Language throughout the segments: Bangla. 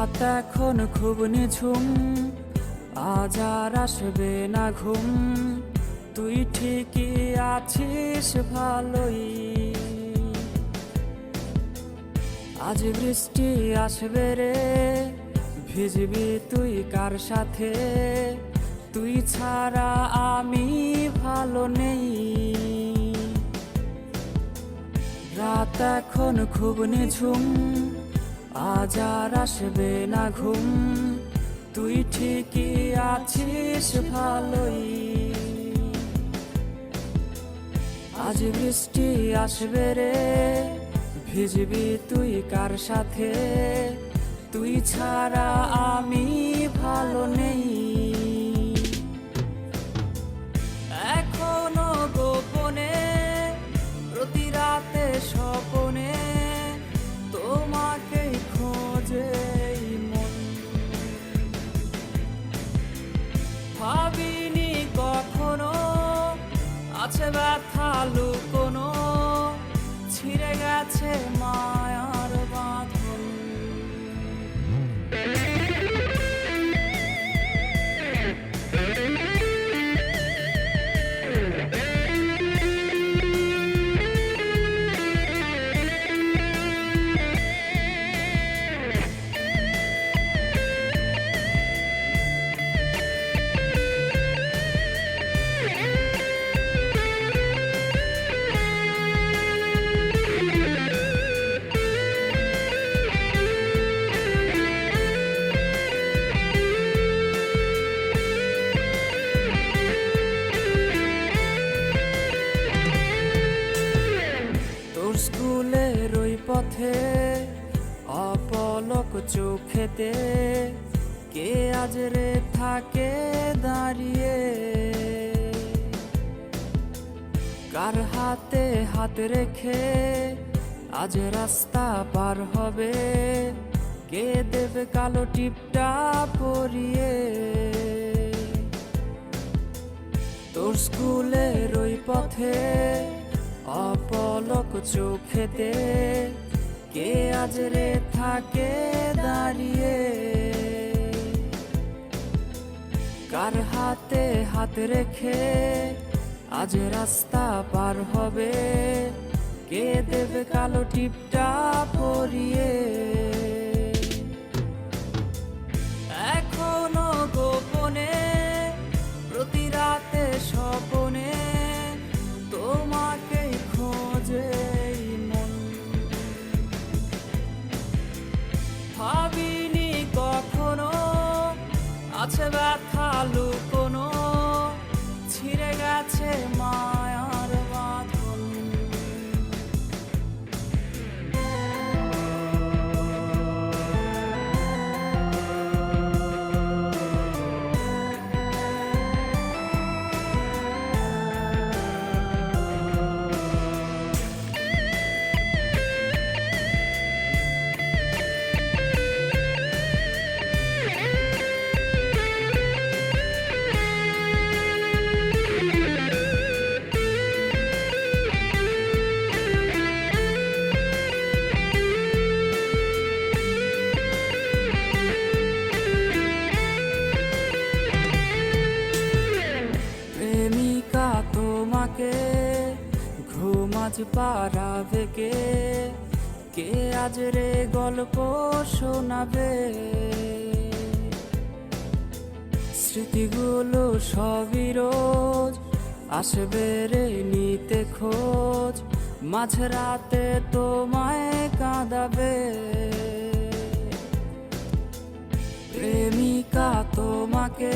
রাত এখন খুব নিঝুম, আজ আর আসবে না ঘুম। তুই ঠিকই আছিস ভালোই, আজ বৃষ্টি আসবে রে, ভিজবি তুই কার সাথে? তুই ছাড়া আমি ভালো নেই। রাত এখন খুব নিঝুম, আজ আর আসবে না ঘুম। তুই ঠিকই আছিস ভালোই, আজ বৃষ্টি আসবে রে, ভিজবি তুই কার সাথে? তুই ছাড়া আমি ভালো নেই। এখনো গোপনে প্রতি রাতে স্বপনে তোমাকেই খোঁজে মন। ভাবিনি কখনো আছে ব্যথা লুকোনো, ছিঁড়ে গেছে মায়ার বাঁধন। স্কুলের ওই পথে অপলক চোখেতে কে আজ রে থাকে দাঁড়িয়ে? কার হাতে হাত রেখে আজ রাস্তা পার হবে? কে দেবে কালো টিপটা পরিয়ে? তোর স্কুলের ওই পথে অপলক চোখেতে কে আজ রে থাকে দাঁড়িয়ে? কার হাতে হাত রেখে আজ রাস্তা পার হবে? কে দেবে কালো টিপটা পরিয়ে? এখনো গোপনে প্রতি রাতে স্বপনে তোমাকেই খোঁজে মন। ভাবিনি কখনো আছে ব্যথা লুকোনো, ছিঁড়ে গেছে মায়ার বাঁধন। প্রেমিকা তোমাকে ঘুম আজ পাড়াবে কে? কে আজ রে গল্প শোনাবে? স্মৃতিগুলো সবই রোজ আসবে রে নিতে খোঁজ, মাঝরাতে তোমায় কাঁদাবে। প্রেমিকা তোমাকে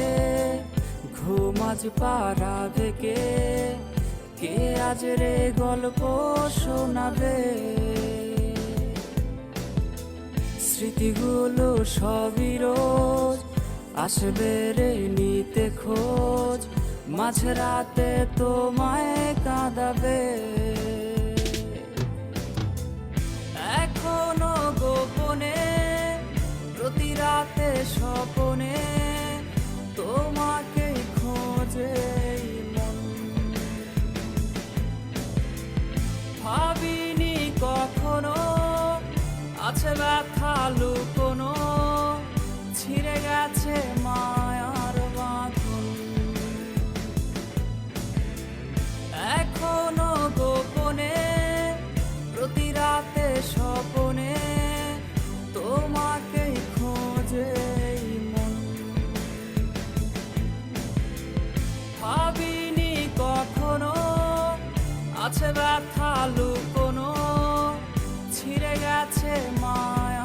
ঘুম আজ পাড়াবে কে? কে আজ রে গল্প শোনাবে? স্মৃতিগুলো সবই রোজ আসবে রে নিতে খোঁজ, মাঝরাতে তোমায় কাঁদাবে। এখনো গোপনে প্রতি রাতে স্বপনে তোমাকেই খোঁজে মন। ভাবিনি কখনো আছে ব্যথা লুকোনো, গেছে মায়ার বাঁধন। এখনো গোপনে প্রতি রাতে স্বপনে তোমাকেই খোঁজে এই মন। ভাবিনি কখনো আছে ব্যথা লুকোনো, ছিঁড়ে গেছে মায়া